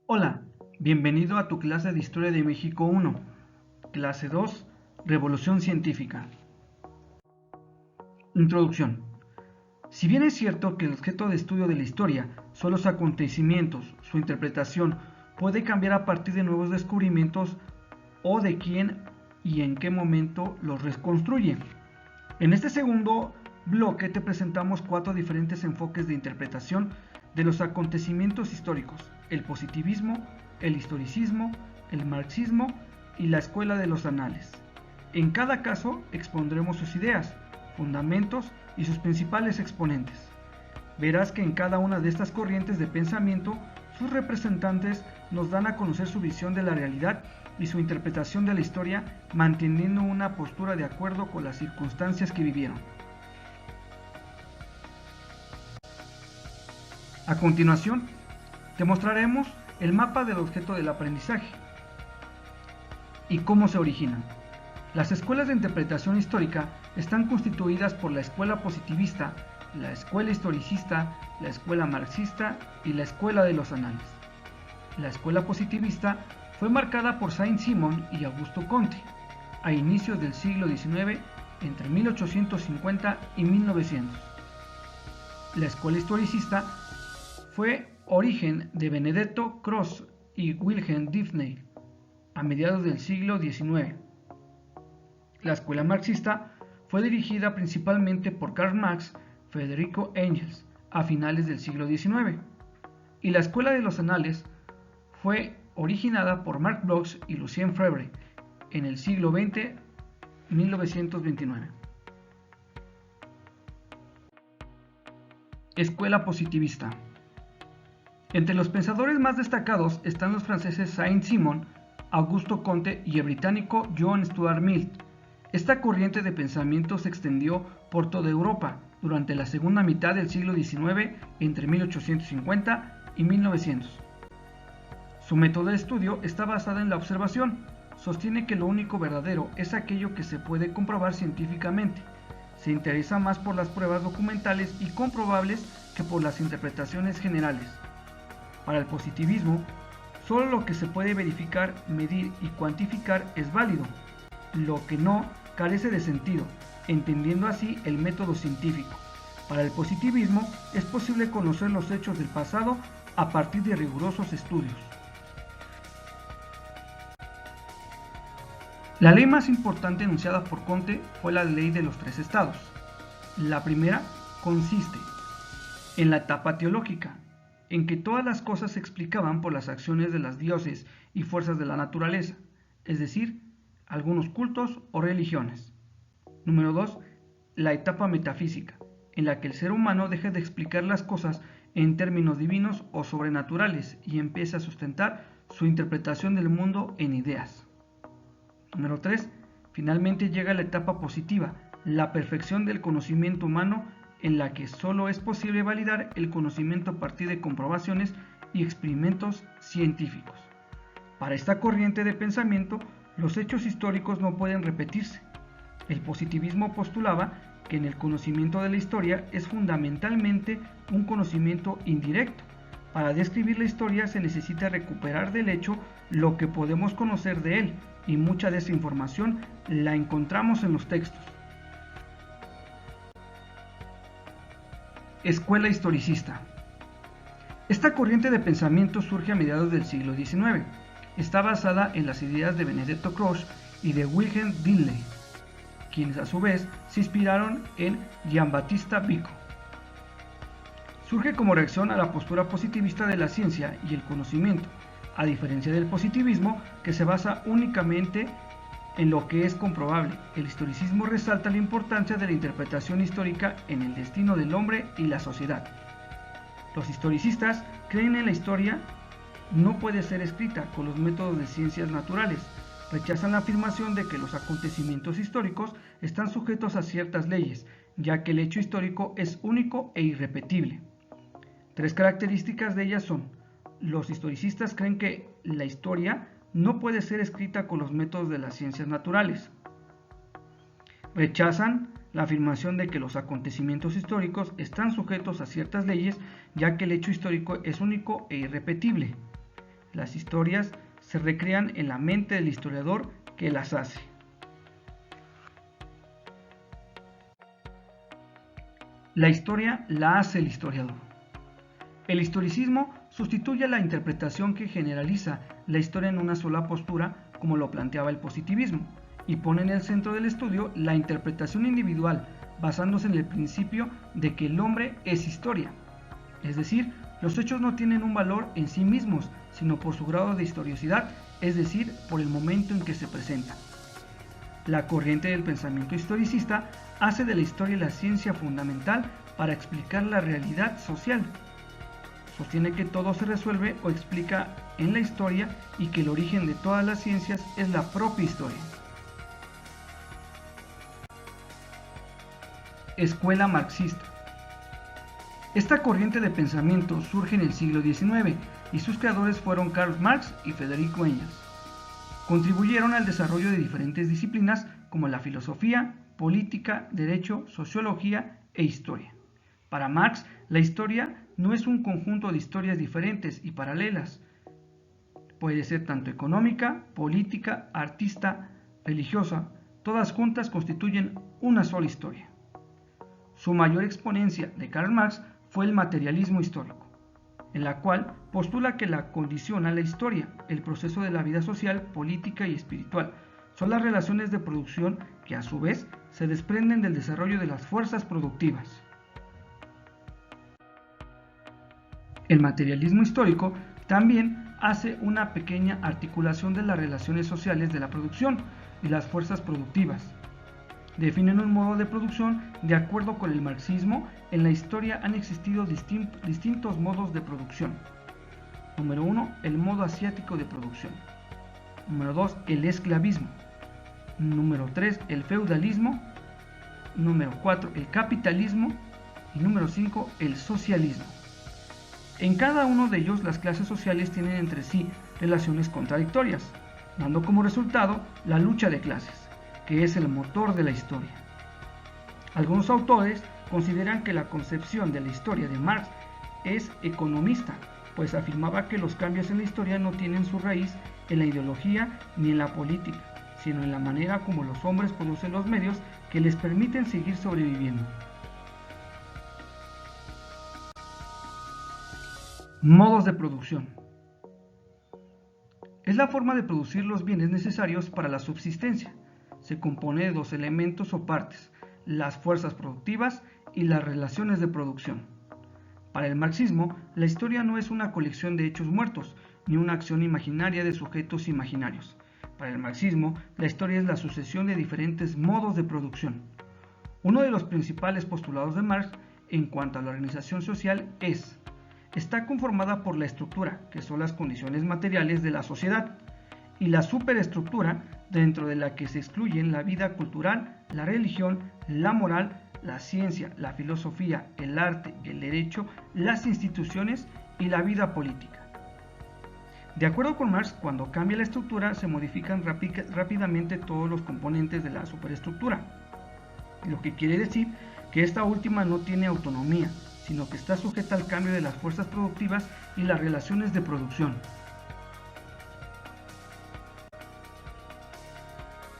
Hola, bienvenido a tu clase de Historia de México 1, clase 2, Revolución Científica. Introducción. Si bien es cierto que el objeto de estudio de la historia son los acontecimientos, su interpretación puede cambiar a partir de nuevos descubrimientos o de quién y en qué momento los reconstruye. En este segundo bloque te presentamos 4 diferentes enfoques de interpretación de los acontecimientos históricos: el positivismo, el historicismo, el marxismo y la escuela de los anales. En cada caso expondremos sus ideas, fundamentos y sus principales exponentes. Verás que en cada una de estas corrientes de pensamiento, sus representantes nos dan a conocer su visión de la realidad y su interpretación de la historia, manteniendo una postura de acuerdo con las circunstancias que vivieron. A continuación, te mostraremos el mapa del objeto del aprendizaje y cómo se originan. Las escuelas de interpretación histórica están constituidas por la escuela positivista, la escuela historicista, la escuela marxista y la escuela de los anales. La escuela positivista fue marcada por Saint-Simon y Augusto Comte a inicios del siglo XIX, entre 1850 y 1900. La escuela historicista fue origen de Benedetto Croce y Wilhelm Diffney a mediados del siglo XIX. La escuela marxista fue dirigida principalmente por Karl Marx, Federico Engels, a finales del siglo XIX, y la escuela de los anales fue originada por Marc Bloch y Lucien Febvre en el siglo XX, 1929. Escuela positivista. Entre los pensadores más destacados están los franceses Saint-Simon, Augusto Comte y el británico John Stuart Mill. Esta corriente de pensamiento se extendió por toda Europa durante la segunda mitad del siglo XIX, entre 1850 y 1900. Su método de estudio está basado en la observación. Sostiene que lo único verdadero es aquello que se puede comprobar científicamente. Se interesa más por las pruebas documentales y comprobables que por las interpretaciones generales. Para el positivismo, solo lo que se puede verificar, medir y cuantificar es válido. Lo que no carece de sentido, entendiendo así el método científico. Para el positivismo es posible conocer los hechos del pasado a partir de rigurosos estudios. La ley más importante enunciada por Comte fue la ley de los 3 estados. La primera consiste en la etapa teológica, en que todas las cosas se explicaban por las acciones de las dioses y fuerzas de la naturaleza, es decir, algunos cultos o religiones. Número 2. La etapa metafísica, en la que el ser humano deja de explicar las cosas en términos divinos o sobrenaturales y empieza a sustentar su interpretación del mundo en ideas. Número 3. Finalmente llega la etapa positiva, la perfección del conocimiento humano, en la que solo es posible validar el conocimiento a partir de comprobaciones y experimentos científicos. Para esta corriente de pensamiento, los hechos históricos no pueden repetirse. El positivismo postulaba que en el conocimiento de la historia es fundamentalmente un conocimiento indirecto. Para describir la historia se necesita recuperar del hecho lo que podemos conocer de él, y mucha de esa información la encontramos en los textos. Escuela historicista. Esta corriente de pensamiento surge a mediados del siglo XIX. Está basada en las ideas de Benedetto Croce y de Wilhelm Diffney, quienes a su vez se inspiraron en Giambattista Vico. Surge como reacción a la postura positivista de la ciencia y el conocimiento, a diferencia del positivismo, que se basa únicamente en lo que es comprobable. El historicismo resalta la importancia de la interpretación histórica en el destino del hombre y la sociedad. Los historicistas creen en la historia no puede ser escrita con los métodos de ciencias naturales. Rechazan la afirmación de que los acontecimientos históricos están sujetos a ciertas leyes, ya que el hecho histórico es único e irrepetible. 3 características de ellas son: los historicistas creen que la historia no puede ser escrita con los métodos de las ciencias naturales. Rechazan la afirmación de que los acontecimientos históricos están sujetos a ciertas leyes, ya que el hecho histórico es único e irrepetible. Las historias se recrean en la mente del historiador que las hace. La historia la hace el historiador. El historicismo sustituye a la interpretación que generaliza la historia en una sola postura, como lo planteaba el positivismo, y pone en el centro del estudio la interpretación individual, basándose en el principio de que el hombre es historia. Es decir, los hechos no tienen un valor en sí mismos, sino por su grado de historiosidad, es decir, por el momento en que se presentan. La corriente del pensamiento historicista hace de la historia la ciencia fundamental para explicar la realidad social. Sostiene que todo se resuelve o explica en la historia y que el origen de todas las ciencias es la propia historia. Escuela marxista. Esta corriente de pensamiento surge en el siglo XIX y sus creadores fueron Karl Marx y Federico Engels. Contribuyeron al desarrollo de diferentes disciplinas como la filosofía, política, derecho, sociología e historia. Para Marx, la historia no es un conjunto de historias diferentes y paralelas. Puede ser tanto económica, política, artista, religiosa, todas juntas constituyen una sola historia. Su mayor exponencia de Karl Marx fue el materialismo histórico, en la cual postula que la condición a la historia, el proceso de la vida social, política y espiritual, son las relaciones de producción que a su vez se desprenden del desarrollo de las fuerzas productivas. El materialismo histórico también hace una pequeña articulación de las relaciones sociales de la producción y las fuerzas productivas. Definen un modo de producción de acuerdo con el marxismo. En la historia han existido distintos modos de producción. Número 1, el modo asiático de producción. Número 2, el esclavismo. Número 3, el feudalismo. Número 4, el capitalismo. Y número 5, el socialismo. En cada uno de ellos las clases sociales tienen entre sí relaciones contradictorias, dando como resultado la lucha de clases, que es el motor de la historia. Algunos autores consideran que la concepción de la historia de Marx es economista, pues afirmaba que los cambios en la historia no tienen su raíz en la ideología ni en la política, sino en la manera como los hombres producen los medios que les permiten seguir sobreviviendo. Modos de producción. Es la forma de producir los bienes necesarios para la subsistencia. Se compone de dos elementos o partes, las fuerzas productivas y las relaciones de producción. Para el marxismo, la historia no es una colección de hechos muertos, ni una acción imaginaria de sujetos imaginarios. Para el marxismo, la historia es la sucesión de diferentes modos de producción. Uno de los principales postulados de Marx en cuanto a la organización social está conformada por la estructura, que son las condiciones materiales de la sociedad, y la superestructura, dentro de la que se excluyen la vida cultural, la religión, la moral, la ciencia, la filosofía, el arte, el derecho, las instituciones y la vida política. De acuerdo con Marx, cuando cambia la estructura, se modifican rápidamente todos los componentes de la superestructura, lo que quiere decir que esta última no tiene autonomía, sino que está sujeta al cambio de las fuerzas productivas y las relaciones de producción.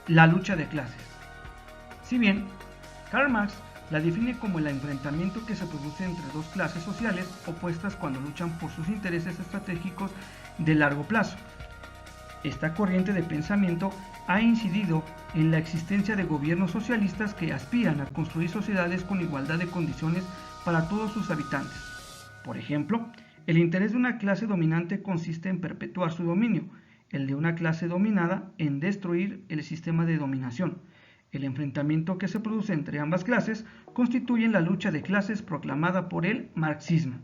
La lucha de clases. Si bien Karl Marx la define como el enfrentamiento que se produce entre dos clases sociales opuestas cuando luchan por sus intereses estratégicos de largo plazo, esta corriente de pensamiento ha incidido en la existencia de gobiernos socialistas que aspiran a construir sociedades con igualdad de condiciones para todos sus habitantes. Por ejemplo, el interés de una clase dominante consiste en perpetuar su dominio, el de una clase dominada en destruir el sistema de dominación. El enfrentamiento que se produce entre ambas clases constituye la lucha de clases proclamada por el marxismo.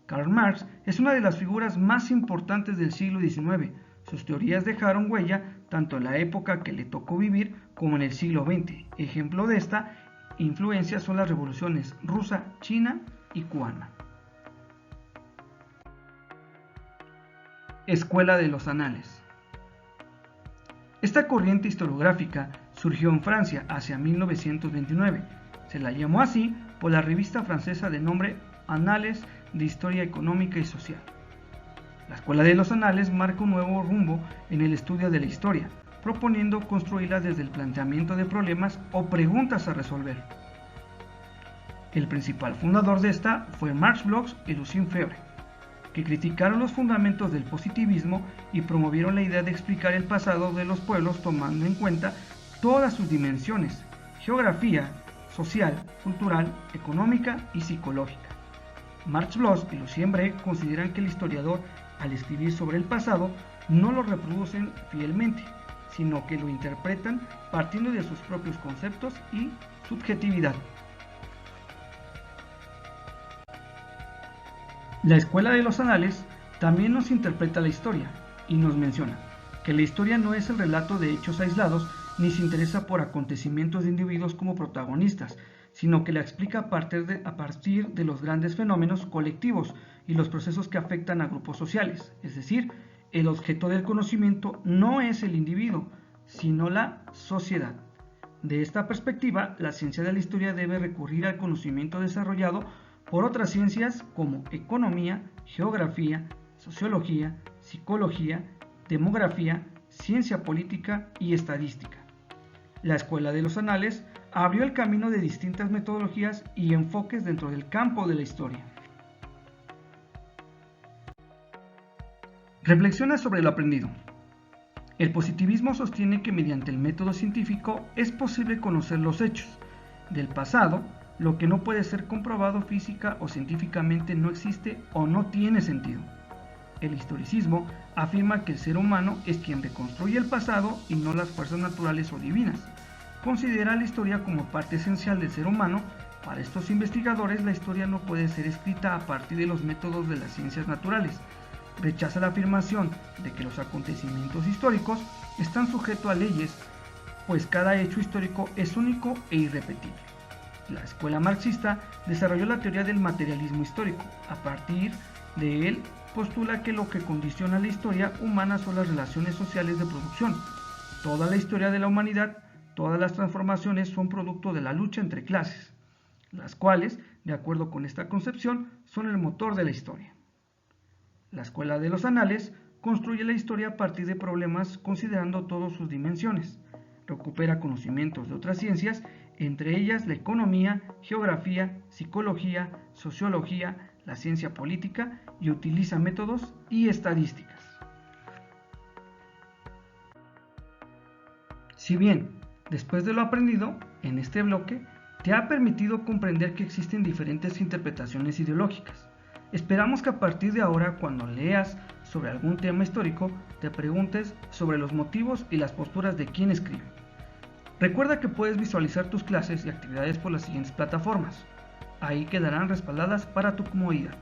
Karl Marx es una de las figuras más importantes del siglo XIX. Sus teorías dejaron huella tanto en la época que le tocó vivir como en el siglo XX. Ejemplo de esta influencia son las revoluciones rusa, china y cubana. Escuela de los Anales. Esta corriente historiográfica surgió en Francia hacia 1929. Se la llamó así por la revista francesa de nombre Annales de Historia Económica y Social. La Escuela de los Anales marca un nuevo rumbo en el estudio de la historia, proponiendo construirla desde el planteamiento de problemas o preguntas a resolver. El principal fundador de esta fue Marx Bloch y Lucien Febvre, que criticaron los fundamentos del positivismo y promovieron la idea de explicar el pasado de los pueblos tomando en cuenta todas sus dimensiones: geografía, social, cultural, económica y psicológica. Marx Bloch y Lucien Febvre consideran que el historiador, al escribir sobre el pasado, no lo reproducen fielmente, sino que lo interpretan partiendo de sus propios conceptos y subjetividad. La Escuela de los Anales también nos interpreta la historia y nos menciona que la historia no es el relato de hechos aislados ni se interesa por acontecimientos de individuos como protagonistas, sino que la explica a partir de los grandes fenómenos colectivos y los procesos que afectan a grupos sociales. Es decir, el objeto del conocimiento no es el individuo, sino la sociedad. De esta perspectiva, la ciencia de la historia debe recurrir al conocimiento desarrollado por otras ciencias como economía, geografía, sociología, psicología, demografía, ciencia política y estadística. La Escuela de los Anales abrió el camino de distintas metodologías y enfoques dentro del campo de la historia. Reflexiona sobre lo aprendido. El positivismo sostiene que mediante el método científico es posible conocer los hechos del pasado. Lo que no puede ser comprobado física o científicamente no existe o no tiene sentido. El historicismo afirma que el ser humano es quien reconstruye el pasado y no las fuerzas naturales o divinas. Considera la historia como parte esencial del ser humano. Para estos investigadores, la historia no puede ser escrita a partir de los métodos de las ciencias naturales. Rechaza la afirmación de que los acontecimientos históricos están sujetos a leyes, pues cada hecho histórico es único e irrepetible. La escuela marxista desarrolló la teoría del materialismo histórico. A partir de él, postula que lo que condiciona la historia humana son las relaciones sociales de producción. Toda la historia de la humanidad, todas las transformaciones son producto de la lucha entre clases, las cuales, de acuerdo con esta concepción, son el motor de la historia. La Escuela de los Anales construye la historia a partir de problemas considerando todas sus dimensiones. Recupera conocimientos de otras ciencias, entre ellas la economía, geografía, psicología, sociología, la ciencia política, y utiliza métodos y estadísticas. Si bien, después de lo aprendido en este bloque, te ha permitido comprender que existen diferentes interpretaciones ideológicas, esperamos que a partir de ahora, cuando leas sobre algún tema histórico, te preguntes sobre los motivos y las posturas de quien escribe. Recuerda que puedes visualizar tus clases y actividades por las siguientes plataformas. Ahí quedarán respaldadas para tu comodidad.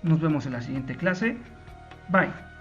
Nos vemos en la siguiente clase. Bye.